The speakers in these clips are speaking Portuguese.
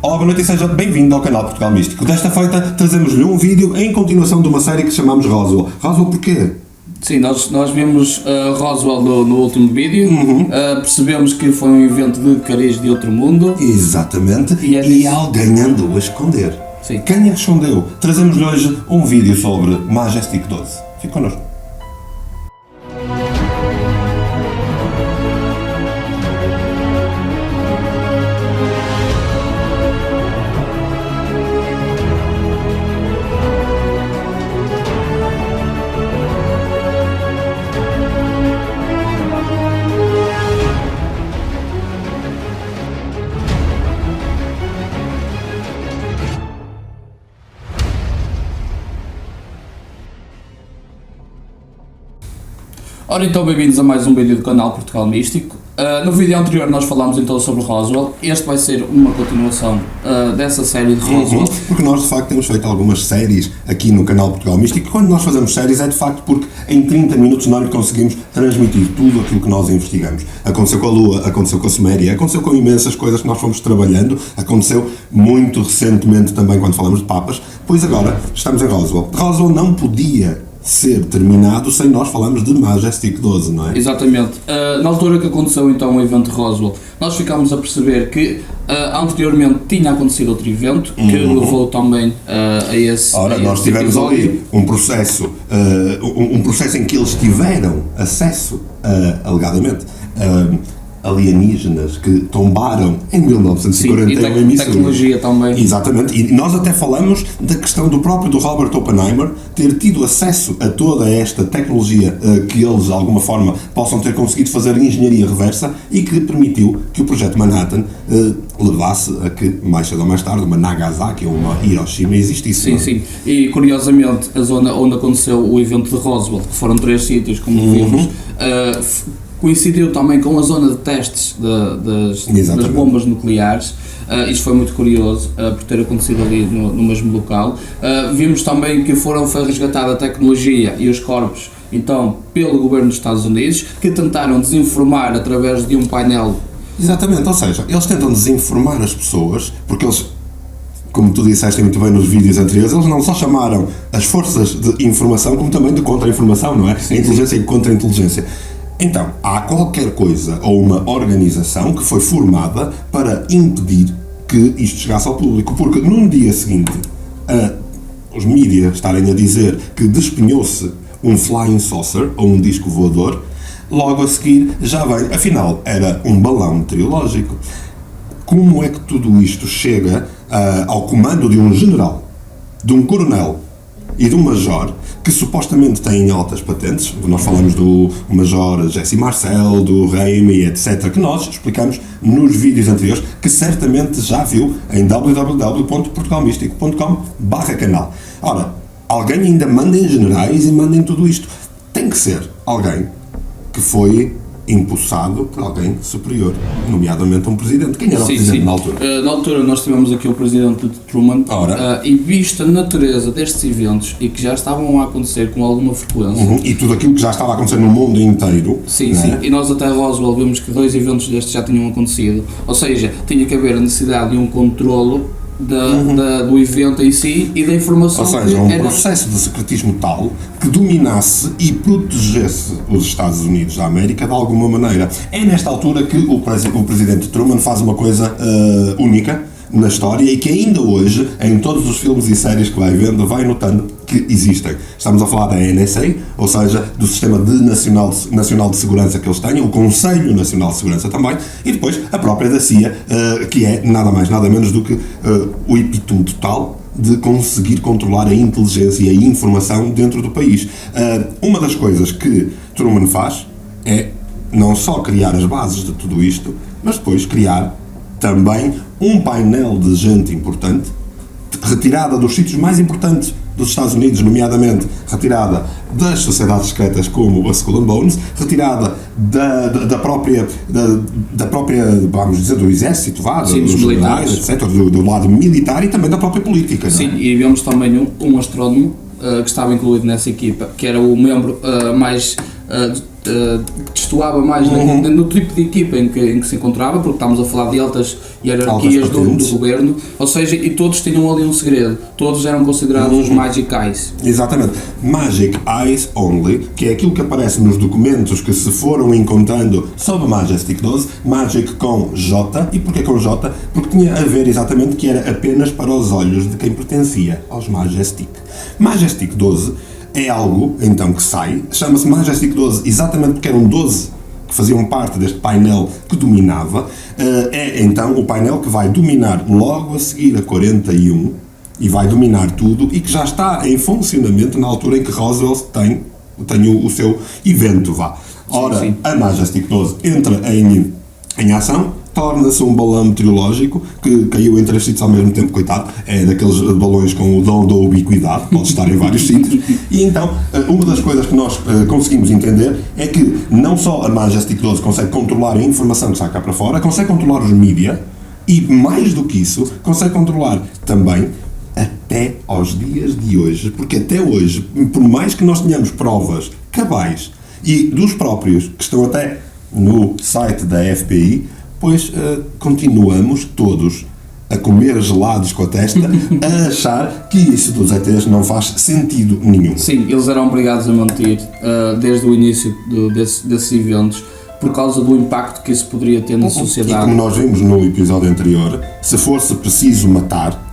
Olá, boa noite e seja bem-vindo ao canal Portugal Místico. Desta feita trazemos-lhe um vídeo em continuação de uma série que chamamos Roswell. Roswell porquê? Sim, nós vimos Roswell no último vídeo, percebemos que foi um evento de cariz de outro mundo. Exatamente, e alguém andou a esconder. Sim. Quem é que escondeu? Trazemos-lhe hoje um vídeo sobre Majestic 12. Fique connosco. Ora então, bem-vindos a mais um vídeo do canal Portugal Místico. No vídeo anterior nós falámos então sobre Roswell. Este vai ser uma continuação dessa série de Roswell. Porque nós de facto temos feito algumas séries aqui no canal Portugal Místico e quando nós fazemos séries é de facto porque em 30 minutos nós conseguimos transmitir tudo aquilo que nós investigamos. Aconteceu com a Lua, aconteceu com a Suméria, aconteceu com imensas coisas que nós fomos trabalhando, aconteceu muito recentemente também quando falamos de papas, pois agora estamos em Roswell. Roswell não podia ser terminado sem nós falarmos de Majestic 12, não é? Exatamente. Na altura que aconteceu então o evento de Roswell, nós ficámos a perceber que anteriormente tinha acontecido outro evento que levou também a esse Ora, nós tivemos episódio. ali um processo em que eles tiveram acesso, alegadamente, alienígenas que tombaram em 1941 e tecnologia também. Exatamente, e nós até falamos da questão do Robert Oppenheimer ter tido acesso a toda esta tecnologia que eles de alguma forma possam ter conseguido fazer engenharia reversa e que permitiu que o projeto Manhattan levasse a que mais cedo ou mais tarde uma Nagasaki ou uma Hiroshima existisse. Sim. E curiosamente a zona onde aconteceu o evento de Roswell, que foram 3 sítios como vimos, coincidiu também com a zona de testes das bombas nucleares. Isto foi muito curioso por ter acontecido ali no mesmo local. Vimos também que foi resgatada a tecnologia e os corpos então pelo governo dos Estados Unidos, que tentaram desinformar através de um painel. Exatamente, ou seja, eles tentam desinformar as pessoas porque eles, como tu disseste muito bem nos vídeos anteriores, eles não só chamaram as forças de informação como também de contra-informação, não é? A inteligência e contra-inteligência. Então, há qualquer coisa ou uma organização que foi formada para impedir que isto chegasse ao público, porque num dia seguinte, os mídias estarem a dizer que despenhou-se um flying saucer, ou um disco voador, logo a seguir já vem, afinal, era um balão meteorológico. Como é que tudo isto chega ao comando de um general, de um coronel e de um major que supostamente têm altas patentes? Nós falamos do major Jesse Marcel, do Raimi, etc., que nós explicamos nos vídeos anteriores, que certamente já viu em www.portugalmístico.com/canal. Ora, alguém ainda manda em generais e manda em tudo isto. Tem que ser alguém que foi impulsado por alguém superior, nomeadamente um presidente. Quem era o presidente na altura? Na altura nós tivemos aqui o presidente Truman, e visto a natureza destes eventos e que já estavam a acontecer com alguma frequência. E tudo aquilo que já estava a acontecer no mundo inteiro. Sim, e nós até Roswell vimos que 2 eventos destes já tinham acontecido, ou seja, tinha que haver a necessidade de um controlo do evento em si e da informação. Ou seja, um processo de secretismo tal que dominasse e protegesse os Estados Unidos da América de alguma maneira. É nesta altura que o presidente Truman faz uma coisa única na história e que ainda hoje, em todos os filmes e séries que vai vendo, vai notando que existem. Estamos a falar da NSA, ou seja, do Sistema Nacional de Segurança que eles têm, o Conselho Nacional de Segurança também, e depois a própria da CIA, que é nada mais, nada menos do que o epítome total de conseguir controlar a inteligência e a informação dentro do país. Uma das coisas que Truman faz é não só criar as bases de tudo isto, mas depois criar também um painel de gente importante, retirada dos sítios mais importantes dos Estados Unidos, nomeadamente retirada das sociedades secretas como a Skull and Bones, retirada da própria, vamos dizer, do exército, dos militares, etc., do lado militar e também da própria política. Sim, não é? E vemos também um astrónomo que estava incluído nessa equipa, que era o membro mais destoava mais no tipo de equipa em que se encontrava, porque estamos a falar de altas hierarquias do governo, ou seja, e todos tinham ali um segredo, todos eram considerados os Magic Eyes. Exatamente, Magic Eyes Only, que é aquilo que aparece nos documentos que se foram encontrando sobre Majestic 12, Magic com J, e porquê com J? Porque tinha a ver exatamente que era apenas para os olhos de quem pertencia aos Majestic. Majestic 12 é algo, então, que sai, chama-se Majestic 12 exatamente porque eram 12 que faziam parte deste painel que dominava, é então o painel que vai dominar logo a seguir a 41 e vai dominar tudo e que já está em funcionamento na altura em que Roswell tem o seu evento, vá. Ora, sim. A Majestic 12 entra em ação, torna-se um balão meteorológico que caiu em 3 sítios ao mesmo tempo, coitado, é daqueles balões com o dom da ubiquidade, pode estar em vários sítios, e então, uma das coisas que nós conseguimos entender é que não só a Majestic 12 consegue controlar a informação que sai cá para fora, consegue controlar os mídia, e mais do que isso, consegue controlar também até aos dias de hoje, porque até hoje, por mais que nós tenhamos provas cabais e dos próprios, que estão até no site da FBI, pois continuamos todos a comer gelados com a testa, a achar que isso dos ETs não faz sentido nenhum. Sim, eles eram obrigados a mentir desde o início desses eventos, por causa do impacto que isso poderia ter na sociedade. E como nós vimos no episódio anterior, se fosse preciso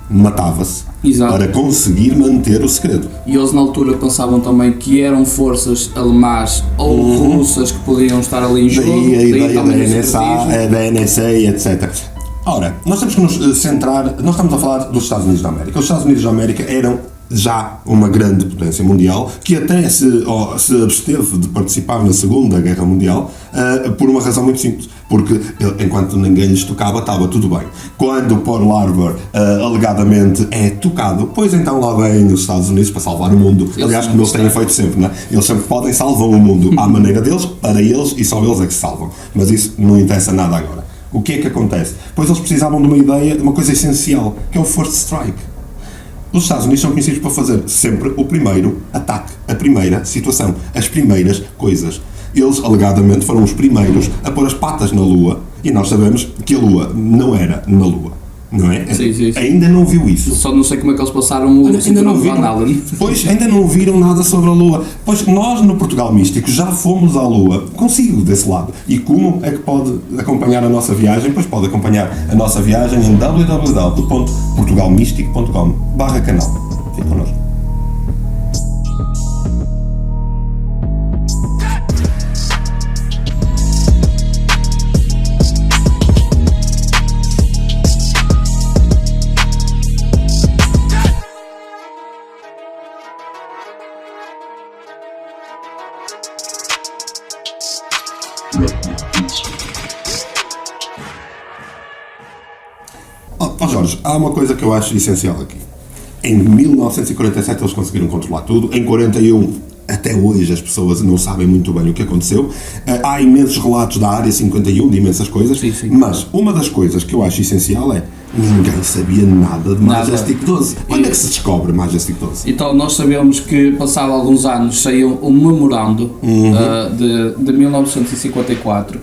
matava-se. Exato. Para conseguir manter o segredo. E eles na altura pensavam também que eram forças alemãs ou russas que poderiam estar ali em jogo. Daí a ideia da NSA, etc. Ora, nós temos que nos centrar, nós estamos a falar dos Estados Unidos da América. Os Estados Unidos da América eram já uma grande potência mundial, que até se absteve de participar na Segunda Guerra Mundial por uma razão muito simples, porque enquanto ninguém lhes tocava, estava tudo bem. Quando Pearl Harbor alegadamente é tocado, pois então lá vêm os Estados Unidos para salvar o mundo. Aliás, como eles têm feito sempre, não é? Eles sempre podem salvar o mundo à maneira deles, para eles, e só eles é que se salvam. Mas isso não interessa nada agora. O que é que acontece? Pois eles precisavam de uma ideia, de uma coisa essencial, que é o First Strike. Os Estados Unidos são conhecidos por fazer sempre o primeiro ataque, a primeira situação, as primeiras coisas. Eles, alegadamente, foram os primeiros a pôr as patas na Lua, e nós sabemos que a Lua não era na Lua, não é? Sim. Ainda não viu isso. Só não sei como é que eles passaram o cinturão de Van Allen. Pois, ainda não viram nada sobre a Lua. Pois nós, no Portugal Místico, já fomos à Lua, consigo desse lado. E como é que pode acompanhar a nossa viagem? Pois pode acompanhar a nossa viagem em www.portugalmístico.com/canal. Fique connosco. Jorge, há uma coisa que eu acho essencial aqui. Em 1947 eles conseguiram controlar tudo, em 41 até hoje as pessoas não sabem muito bem o que aconteceu. Há imensos relatos da Área 51 de imensas coisas, sim. Mas uma das coisas que eu acho essencial é ninguém sabia nada de Majestic 12. Quando é que se descobre Majestic 12? Então, nós sabemos que, passado alguns anos, saiu um memorando de 1954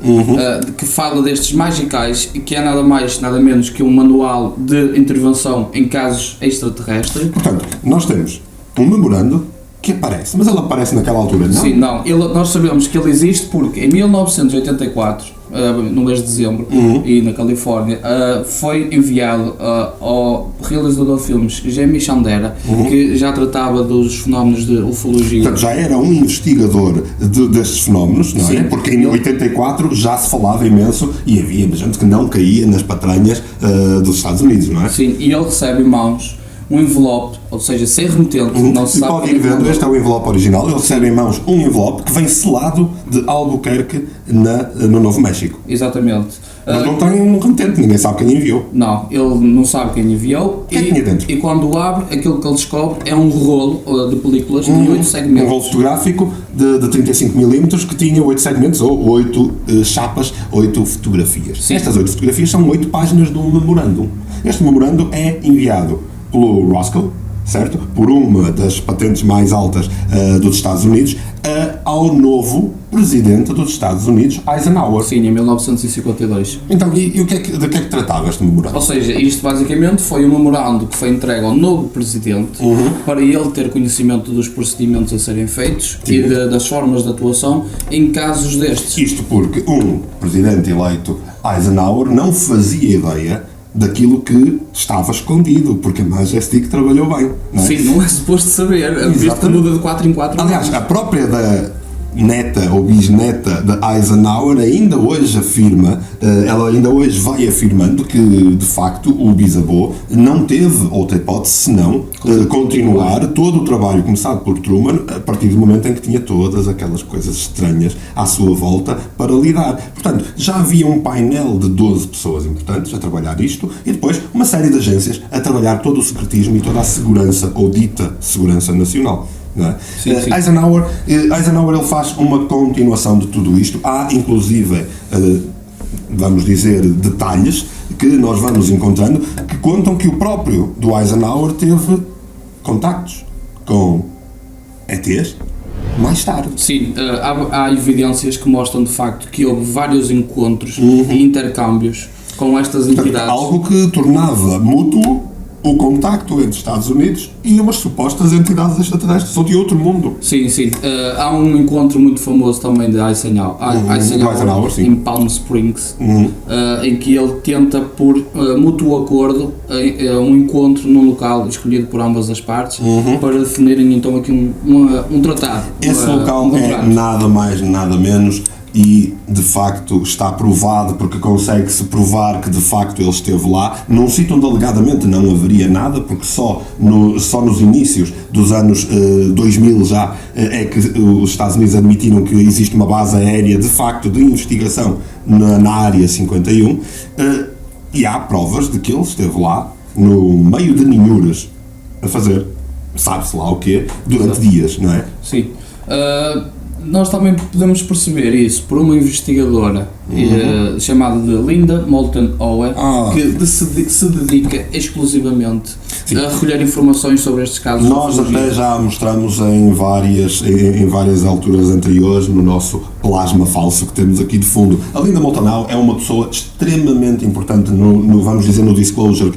que fala destes magicais, que é nada mais, nada menos que um manual de intervenção em casos extraterrestres. Portanto, nós temos um memorando que aparece, mas ele aparece naquela altura, não? Sim, não. Nós sabemos que ele existe porque em 1984, no mês de dezembro, e na Califórnia, foi enviado ao realizador de filmes Jamie Chandera, que já tratava dos fenómenos de ufologia. Portanto, já era um investigador destes fenómenos, não é? Porque em 84 já se falava imenso e havia gente que não caía nas patranhas dos Estados Unidos, não é? Sim, e ele recebe em mãos um envelope, ou seja, sem remetente, não se sabe. Pode ir vendo, este é o envelope original, ele recebe em mãos um envelope que vem selado de Albuquerque no Novo México. Exatamente. Mas não tem um remetente, ninguém sabe quem enviou. Não, ele não sabe quem enviou. O que é que tinha dentro? E quando abre, aquilo que ele descobre é um rolo de películas de 8 segmentos. Um rolo fotográfico de 35mm que tinha 8 segmentos ou 8 chapas, 8 fotografias. Sim. Estas 8 fotografias são 8 páginas de um memorando. Este memorando é enviado pelo Roscoe, certo? Por uma das patentes mais altas dos Estados Unidos, ao novo presidente dos Estados Unidos, Eisenhower. Sim, em 1952. Então, de que é que tratava este memorando? Ou seja, isto basicamente foi um memorando que foi entregue ao novo presidente para ele ter conhecimento dos procedimentos a serem feitos e das formas de atuação em casos destes. Isto porque um presidente eleito, Eisenhower, não fazia ideia daquilo que estava escondido, porque a Majestic trabalhou bem, não é? Sim, não é suposto saber, visto que muda de 4 em 4 anos. Aliás, a própria da neta ou bisneta de Eisenhower ainda hoje afirma, ela ainda hoje vai afirmando que, de facto, o bisavô não teve outra hipótese senão continuar todo o trabalho começado por Truman a partir do momento em que tinha todas aquelas coisas estranhas à sua volta para lidar. Portanto, já havia um painel de 12 pessoas importantes a trabalhar isto e depois uma série de agências a trabalhar todo o secretismo e toda a segurança ou dita segurança nacional. Não é? Sim. Eisenhower ele faz uma continuação de tudo isto. Há inclusive vamos dizer detalhes que nós vamos encontrando que contam que o próprio do Eisenhower teve contactos com ETs mais tarde. Sim, há evidências que mostram de facto que houve vários encontros e intercâmbios com estas entidades. Algo que tornava mútuo o contacto entre Estados Unidos e umas supostas entidades extraterrestres ou de outro mundo. Sim. Há um encontro muito famoso também de Eisenhower em Palm Springs, em que ele tenta, por mútuo acordo, um encontro num local escolhido por ambas as partes para definirem então aqui um tratado. Esse local é nada mais, nada menos. E de facto está provado, porque consegue-se provar que de facto ele esteve lá num sítio onde alegadamente não haveria nada, porque só nos inícios dos anos 2000 já é que os Estados Unidos admitiram que existe uma base aérea de facto de investigação na área 51 e há provas de que ele esteve lá no meio de ninhuras a fazer sabe-se lá o quê durante dias, não é? Sim. Nós também podemos perceber isso por uma investigadora chamada de Linda Moulton Owen, que se dedica exclusivamente a recolher informações sobre estes casos. Nós até já mostramos em várias alturas anteriores no nosso plasma falso que temos aqui de fundo. A Linda Moulton Owen é uma pessoa extremamente importante vamos dizer, no disclosure,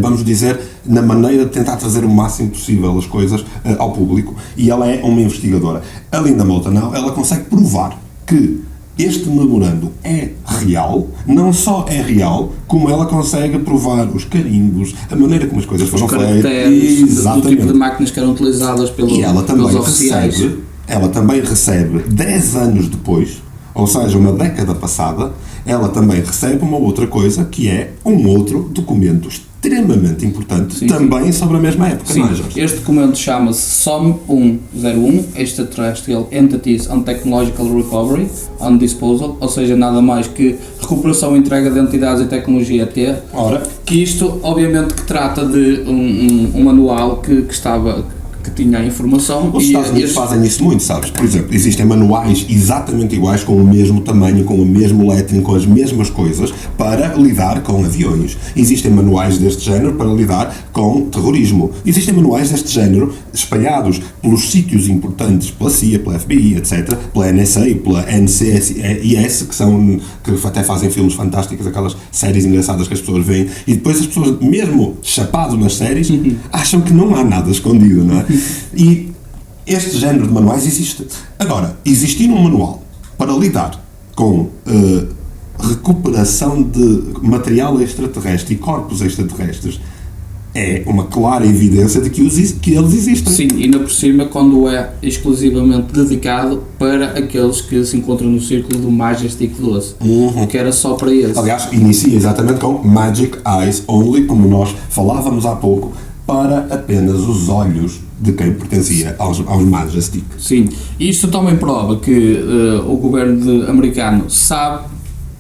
vamos dizer, na maneira de tentar trazer o máximo possível as coisas ao público, e ela é uma investigadora. A Linda Moulton Owen, ela consegue provar que este memorando é real, não só é real, como ela consegue provar os carimbos, a maneira como as coisas foram feitas, o tipo de máquinas que eram utilizadas pelos oficiais. Ela também recebe 10 anos depois, ou seja, uma década passada, ela também recebe uma outra coisa, que é um outro documento extremamente importante, também sobre a mesma época. Sim, este documento chama-se SOM 101, Extraterrestrial Entities and Technological Recovery and Disposal, ou seja, nada mais que recuperação e entrega de entidades e tecnologia ET. Que isto, obviamente, que trata de um manual que tinha a informação. Os Estados Unidos fazem isso muito, sabes? Por exemplo, existem manuais exatamente iguais, com o mesmo tamanho, com o mesmo lettering, com as mesmas coisas, para lidar com aviões. Existem manuais deste género para lidar com terrorismo. Existem manuais deste género espalhados pelos sítios importantes, pela CIA, pela FBI, etc., pela NSA, pela NCIS, que até fazem filmes fantásticos, aquelas séries engraçadas que as pessoas veem, e depois as pessoas, mesmo chapado nas séries, acham que não há nada escondido, não é? E este género de manuais existe. Agora, existir um manual para lidar com recuperação de material extraterrestre e corpos extraterrestres é uma clara evidência de que eles existem. Sim, e ainda por cima quando é exclusivamente dedicado para aqueles que se encontram no círculo do Majestic 12, que era só para eles. Aliás, inicia exatamente com Magic Eyes Only, como nós falávamos há pouco, para apenas os olhos de quem pertencia aos Majestic. Sim, isto também prova que o governo americano sabe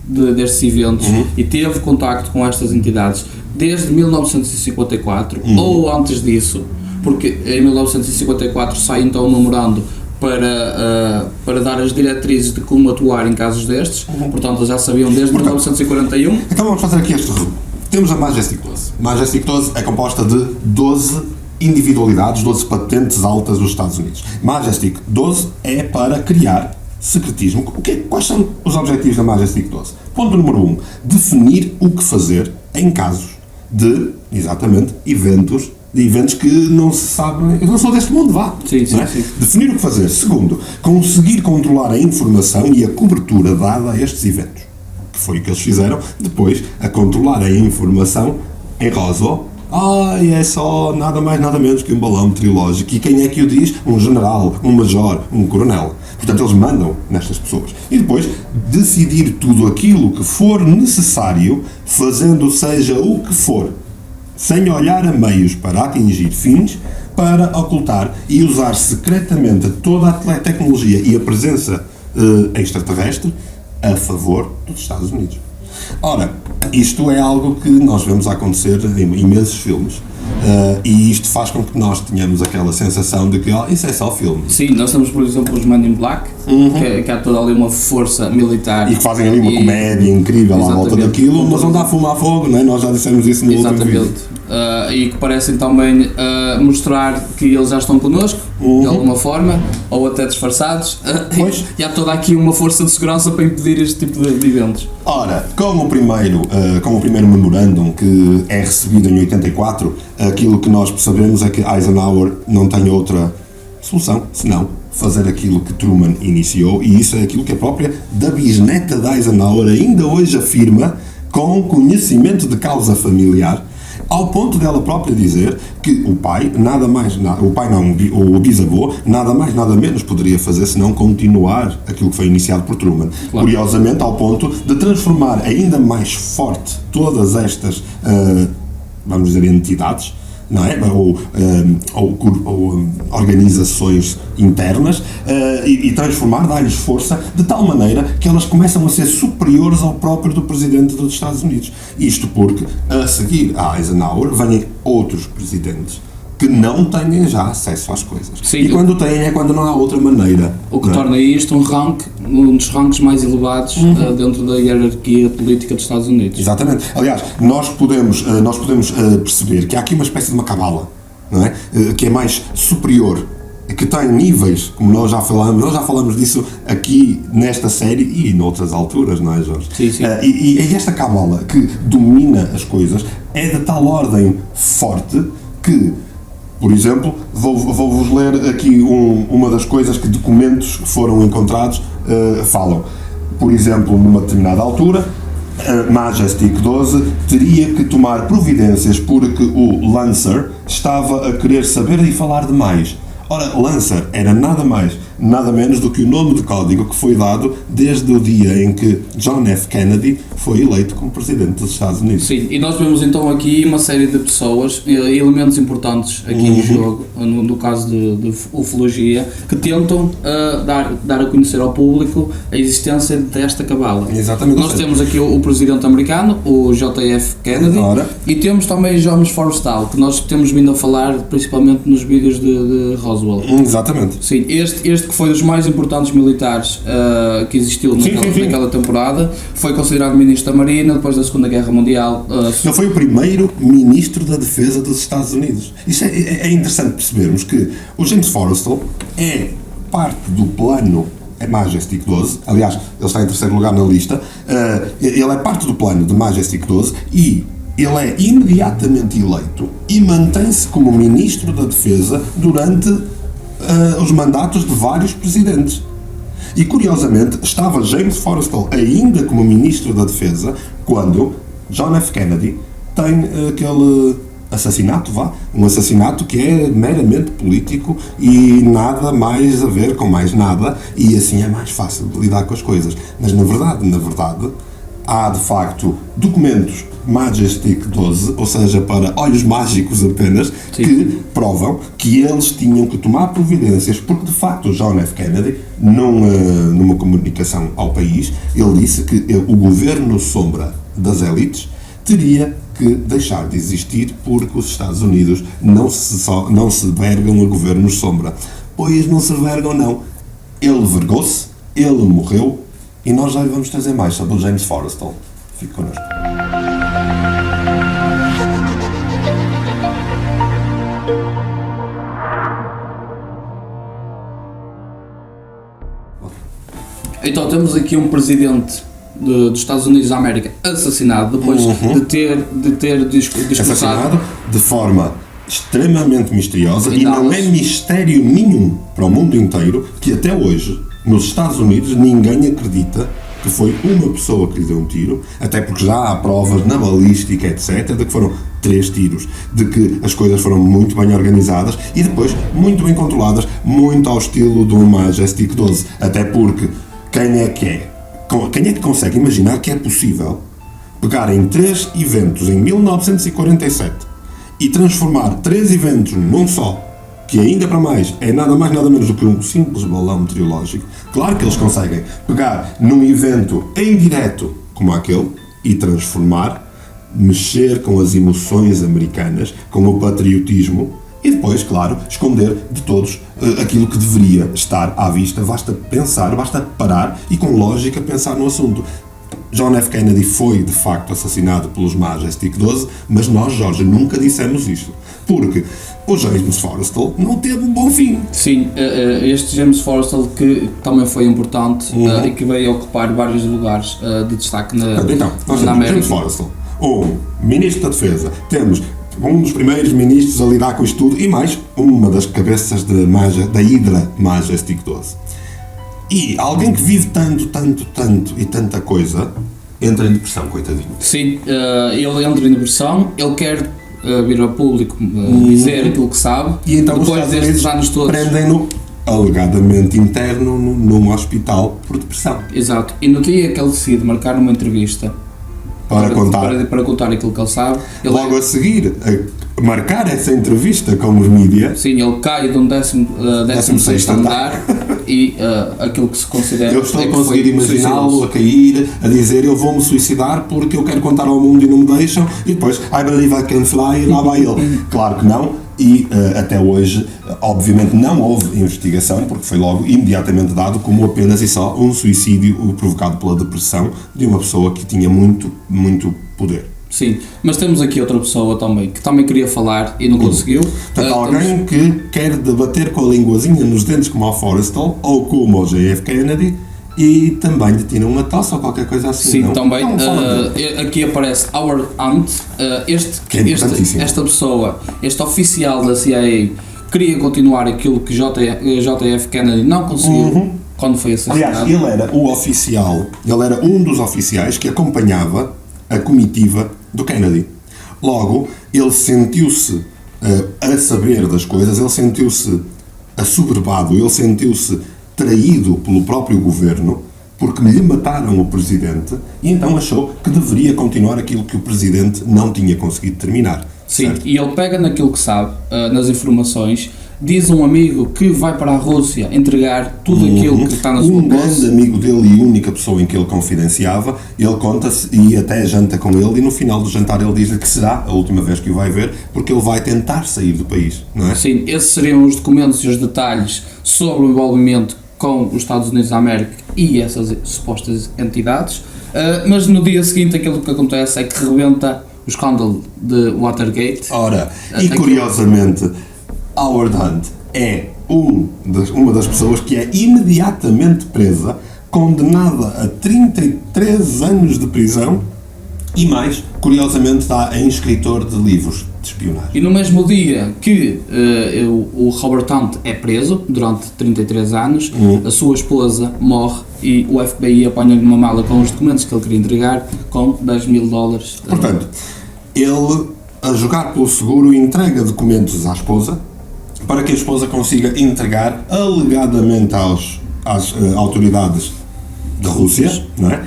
destes eventos e teve contacto com estas entidades desde 1954 ou antes disso, porque em 1954 sai então um memorando para dar as diretrizes de como atuar em casos destes, portanto já sabiam desde 1941. Então vamos fazer aqui este resumo. Temos a Majestic 12. Majestic 12 é composta de 12 individualidades, 12 patentes altas dos Estados Unidos. Majestic 12 é para criar secretismo. Quais são os objetivos da Majestic 12? Ponto número 1. Definir o que fazer em casos de, exatamente, eventos que não se sabem, não são deste mundo, vá. Sim. Definir o que fazer. Segundo, conseguir controlar a informação e a cobertura dada a estes eventos. Que foi o que eles fizeram depois, a controlar a informação em Roswell. É só nada mais, nada menos que um balão meteorológico. E quem é que o diz? Um general, um major, um coronel. Portanto, eles mandam nestas pessoas. E depois, decidir tudo aquilo que for necessário, fazendo seja o que for, sem olhar a meios para atingir fins, para ocultar e usar secretamente toda a tecnologia e a presença extraterrestre a favor dos Estados Unidos. Ora, isto é algo que nós vemos acontecer em imensos filmes. E isto faz com que nós tenhamos aquela sensação de que isso é só filme. Sim, nós temos, por exemplo, os Men in Black, que há toda ali uma força militar. E que fazem ali uma comédia incrível à volta daquilo, mas onde há fumo há fogo, não é? Nós já dissemos isso no último vídeo. E que parecem também mostrar que eles já estão connosco, de alguma forma, ou até disfarçados. E há toda aqui uma força de segurança para impedir este tipo de eventos. Ora, com o primeiro memorandum que é recebido em 84, aquilo que nós percebemos é que Eisenhower não tem outra solução senão fazer aquilo que Truman iniciou, e isso é aquilo que a própria da bisneta de Eisenhower ainda hoje afirma, com conhecimento de causa familiar, ao ponto dela própria dizer que o pai, o bisavô, nada mais, nada menos poderia fazer senão continuar aquilo que foi iniciado por Truman. Claro. Curiosamente, ao ponto de transformar ainda mais forte todas estas, vamos dizer, entidades, não é? ou organizações internas, e transformar, dar-lhes força de tal maneira que elas começam a ser superiores ao próprio do presidente dos Estados Unidos. Isto porque, a seguir a Eisenhower, vêm outros presidentes que não têm já acesso às coisas. Sim, e quando têm é quando não há outra maneira. O que torna isto um dos ranks mais elevados dentro da hierarquia política dos Estados Unidos. Exatamente. Aliás, nós podemos perceber que há aqui uma espécie de uma cabala, não é? Que é mais superior, que tem níveis, como nós já falamos disso aqui nesta série e noutras alturas, não é, Jorge? Sim. E esta cabala que domina as coisas é de tal ordem forte que, por exemplo, vou-vos ler aqui uma das coisas que documentos que foram encontrados falam. Por exemplo, numa determinada altura, a Majestic 12 teria que tomar providências porque o Lancer estava a querer saber e falar demais. Ora, Lancer era nada mais, nada menos do que o nome de código que foi dado desde o dia em que John F. Kennedy foi eleito como presidente dos Estados Unidos. Sim, e nós vemos então aqui uma série de pessoas, elementos importantes aqui no jogo, no caso de ufologia, que tentam dar a conhecer ao público a existência desta cabala. Exatamente. Nós temos aqui o presidente americano, o JF Kennedy, e temos também James Forrestal, que nós temos vindo a falar principalmente nos vídeos de Roswell. Exatamente. Sim, este que foi dos mais importantes militares que existiu naquela temporada, foi considerado ministro da Marina depois da Segunda Guerra Mundial. Ele foi o primeiro ministro da Defesa dos Estados Unidos. Isso é interessante percebermos que o James Forrestal é parte do plano Majestic 12, aliás, ele está em terceiro lugar na lista, ele é parte do plano de Majestic 12 e ele é imediatamente eleito e mantém-se como Ministro da Defesa durante os mandatos de vários presidentes. E, curiosamente, estava James Forrestal ainda como Ministro da Defesa quando John F. Kennedy tem aquele assassinato, um assassinato que é meramente político e nada mais a ver com mais nada, e assim é mais fácil de lidar com as coisas. Mas, na verdade, há de facto documentos Majestic 12, ou seja, para olhos mágicos apenas, que provam que eles tinham que tomar providências, porque de facto o John F. Kennedy, numa comunicação ao país, ele disse que o governo sombra das elites teria que deixar de existir porque os Estados Unidos não se vergam a governos sombra. Pois não se vergam, não. Ele vergou-se, ele morreu, e nós já lhe vamos trazer mais sobre o James Forrestal. Fique connosco. Então temos aqui um presidente dos Estados Unidos da América assassinado depois de ter discursado. Assassinado de forma extremamente misteriosa e não é mistério nenhum para o mundo inteiro que até hoje, nos Estados Unidos, ninguém acredita que foi uma pessoa que lhe deu um tiro, até porque já há provas na balística, etc., de que foram 3 tiros, de que as coisas foram muito bem organizadas e depois muito bem controladas, muito ao estilo do Majestic 12, até porque quem é que consegue imaginar que é possível pegar em 3 eventos em 1947 e transformar 3 eventos num só, que ainda para mais é nada mais nada menos do que um simples balão meteorológico? Claro que eles conseguem pegar num evento em direto como aquele e transformar, mexer com as emoções americanas, com o patriotismo e depois, claro, esconder de todos aquilo que deveria estar à vista. Basta pensar, basta parar e com lógica pensar no assunto. John F. Kennedy foi, de facto, assassinado pelos Majestic 12, mas nós, Jorge, nunca dissemos isto, porque o James Forrestal não teve um bom fim. Sim, este James Forrestal que também foi importante e que veio ocupar vários lugares de destaque na América. Então, nós temos James Forrestal, um ministro da Defesa, temos um dos primeiros ministros a lidar com isto tudo e mais uma das cabeças da Hydra Majestic 12. E alguém que vive tanto e tanta coisa entra em depressão, coitadinho. Sim, ele entra em depressão, ele quer vir ao público dizer aquilo que sabe, e então depois destes anos todos prendem-no alegadamente interno num hospital por depressão. Exato, e no dia que ele decide marcar uma entrevista para contar aquilo que ele sabe, logo a seguir a marcar essa entrevista com os mídias. Sim, ele cai de um 16º andar e aquilo que se considera... Eu estou a conseguir imaginá-lo a cair, a dizer eu vou-me suicidar porque eu quero contar ao mundo e não me deixam, e depois I believe I can fly e lá vai ele. Claro que não, e até hoje obviamente não houve investigação porque foi logo imediatamente dado como apenas e só um suicídio provocado pela depressão de uma pessoa que tinha muito poder. Sim, mas temos aqui outra pessoa também que também queria falar e não conseguiu. Portanto, alguém que quer debater com a linguazinha nos dentes como o Forrestal ou como o JF Kennedy e também lhe tira uma tosse ou qualquer coisa assim. Sim, não? também. Aqui aparece Howard Hunt, esta pessoa, este oficial da CIA, queria continuar aquilo que JF Kennedy não conseguiu quando foi assassinado. Aliás, ele era um dos oficiais que acompanhava a comitiva do Kennedy. Logo, ele sentiu-se a saber das coisas, ele sentiu-se assoberbado, ele sentiu-se traído pelo próprio governo porque lhe mataram o presidente e então achou que deveria continuar aquilo que o presidente não tinha conseguido terminar. Sim, certo? E ele pega naquilo que sabe, nas informações, diz a um amigo que vai para a Rússia entregar tudo aquilo que está na sua posse. Um grande amigo dele e única pessoa em que ele confidenciava, ele conta-se e até janta com ele e no final do jantar ele diz-lhe que será a última vez que o vai ver porque ele vai tentar sair do país, não é? Sim, esses seriam os documentos e os detalhes sobre o envolvimento com os Estados Unidos da América e essas supostas entidades, mas no dia seguinte aquilo que acontece é que rebenta o escândalo de Watergate. Ora, e curiosamente Howard Hunt é uma das pessoas que é imediatamente presa, condenada a 33 anos de prisão e mais, curiosamente está em escritor de livros de espionagem. E no mesmo dia que o Robert Hunt é preso, durante 33 anos, a sua esposa morre e o FBI apanha-lhe uma mala com os documentos que ele queria entregar com $10.000. Portanto, ele, a jogar pelo seguro, entrega documentos à esposa para que a esposa consiga entregar alegadamente às autoridades da Rússia, não é?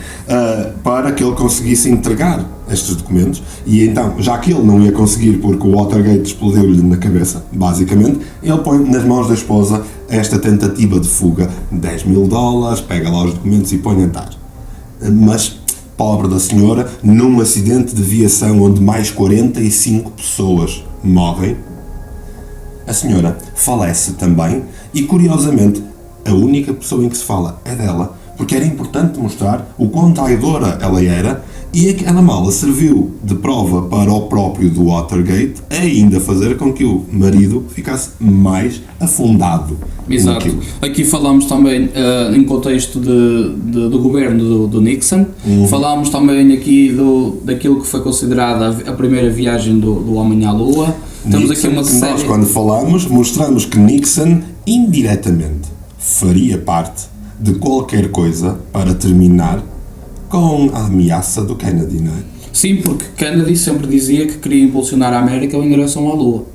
Para que ele conseguisse entregar estes documentos e então, já que ele não ia conseguir porque o Watergate explodiu-lhe na cabeça, basicamente, ele põe nas mãos da esposa esta tentativa de fuga, $10.000, pega lá os documentos e põe a andar. Mas, pobre da senhora, num acidente de viação onde mais 45 pessoas morrem, a senhora falece também e, curiosamente, a única pessoa em que se fala é dela, porque era importante mostrar o quão traidora ela era E aquela mala serviu de prova para o próprio do Watergate, ainda fazer com que o marido ficasse mais afundado. Exato. Naquilo. Aqui falámos também em contexto do governo do Nixon, falámos também aqui daquilo que foi considerada a primeira viagem do homem à Lua. Temos aqui uma série... Nós, quando falamos, mostramos que Nixon, indiretamente, faria parte de qualquer coisa para terminar com a ameaça do Kennedy, não é? Sim, porque Kennedy sempre dizia que queria impulsionar a América em direção à Lua.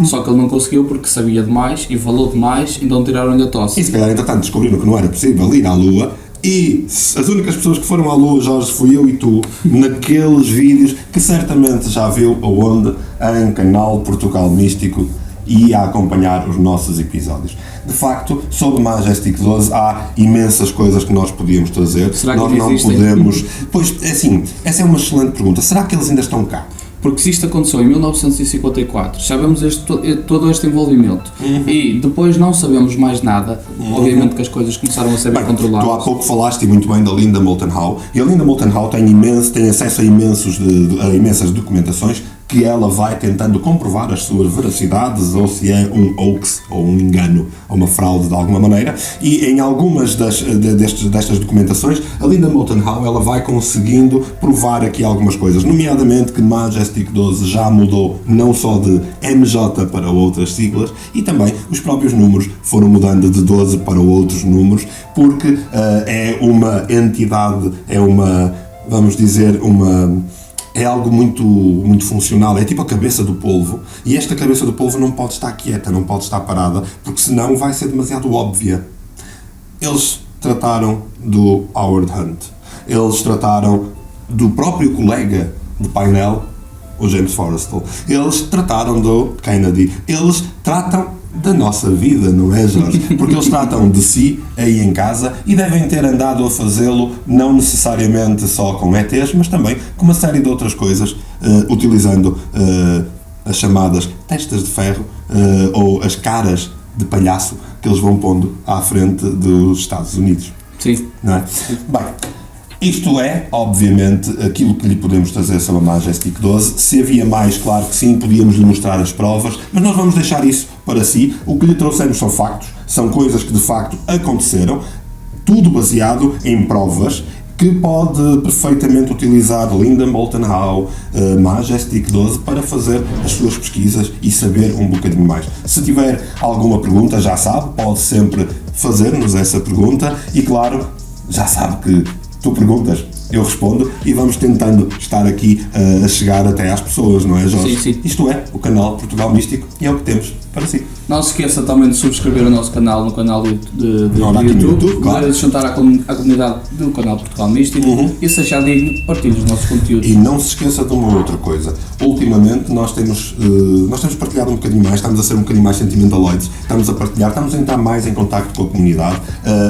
Só que ele não conseguiu porque sabia demais e falou demais, então tiraram-lhe a tosse. E se calhar, entretanto, descobriram que não era possível ir à Lua, e as únicas pessoas que foram à Lua, Jorge, fui eu e tu, naqueles vídeos que certamente já viu aonde? Em canal Portugal Místico, e a acompanhar os nossos episódios. De facto, sobre Majestic 12 há imensas coisas que nós podíamos trazer. Será que nós não existem? podemos... Pois, é assim, essa é uma excelente pergunta. Será que eles ainda estão cá? Porque se isto aconteceu em 1954, sabemos todo este envolvimento e depois não sabemos mais nada, obviamente que as coisas começaram a ser bem controladas. Tu há pouco falaste e muito bem da Linda Moulton Howe, e a Linda Moulton Howe tem acesso a imensas documentações que ela vai tentando comprovar as suas veracidades, ou se é um hoax, ou um engano, ou uma fraude de alguma maneira, e em algumas destas documentações, a Linda Moulton Howe ela vai conseguindo provar aqui algumas coisas, nomeadamente que Majestic 12 já mudou não só de MJ para outras siglas, e também os próprios números foram mudando de 12 para outros números, porque é uma entidade, é algo muito funcional, é tipo a cabeça do polvo, e esta cabeça do polvo não pode estar quieta, não pode estar parada, porque senão vai ser demasiado óbvia. Eles trataram do Howard Hunt, eles trataram do próprio colega de painel, o James Forrestal, eles trataram do Kennedy, eles tratam da nossa vida, não é, Jorge? Porque eles tratam de si aí em casa e devem ter andado a fazê-lo não necessariamente só com ETs, mas também com uma série de outras coisas, utilizando as chamadas testas de ferro ou as caras de palhaço que eles vão pondo à frente dos Estados Unidos. Sim. Não é? Bem, isto é, obviamente, aquilo que lhe podemos trazer sobre a Majestic 12. Se havia mais, claro que sim, podíamos lhe mostrar as provas, mas nós vamos deixar isso para si. O que lhe trouxemos são factos, são coisas que de facto aconteceram, tudo baseado em provas que pode perfeitamente utilizar Linda Moulton Howe, Majestic 12 para fazer as suas pesquisas e saber um bocadinho mais. Se tiver alguma pergunta, já sabe, pode sempre fazer-nos essa pergunta e, claro, já sabe que tu perguntas, eu respondo e vamos tentando estar aqui a chegar até às pessoas, não é, Jorge? Sim, sim. Isto é o canal Portugal Místico e é o que temos para si. Não se esqueça também de subscrever o nosso canal no canal do YouTube, claro. de juntar à comunidade do canal Portugal Místico e se achar digno, partilhe os nossos conteúdos. E não se esqueça de uma outra coisa. Ultimamente nós temos partilhado um bocadinho mais, estamos a ser um bocadinho mais sentimentaloides, estamos a partilhar, estamos a entrar mais em contacto com a comunidade,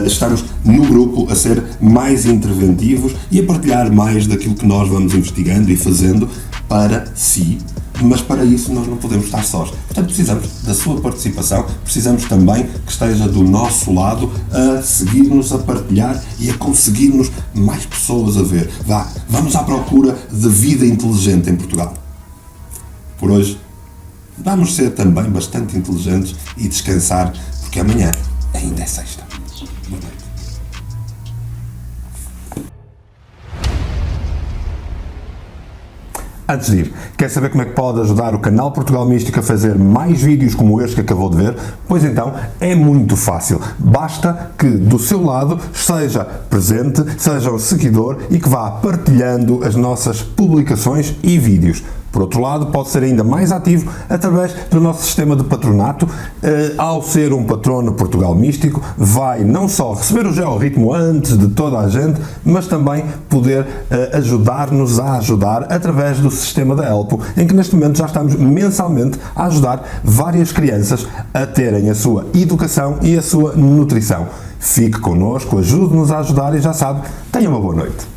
estamos no grupo a ser mais interventivos e a partilhar mais daquilo que nós vamos investigando e fazendo para si. Mas para isso nós não podemos estar sós. Portanto, precisamos da sua participação, precisamos também que esteja do nosso lado a seguir-nos, a partilhar e a conseguir-nos mais pessoas a ver. Vamos à procura de vida inteligente em Portugal. Por hoje, vamos ser também bastante inteligentes e descansar, porque amanhã ainda é sexta. Boa noite. Antes de ir, quer saber como é que pode ajudar o canal Portugal Místico a fazer mais vídeos como este que acabou de ver? Pois então, é muito fácil. Basta que do seu lado seja presente, seja um seguidor e que vá partilhando as nossas publicações e vídeos. Por outro lado, pode ser ainda mais ativo através do nosso sistema de patronato. Ao ser um patrono Portugal Místico, vai não só receber o georritmo antes de toda a gente, mas também poder ajudar-nos a ajudar através do sistema da Elpo, em que neste momento já estamos mensalmente a ajudar várias crianças a terem a sua educação e a sua nutrição. Fique connosco, ajude-nos a ajudar e já sabe, tenha uma boa noite.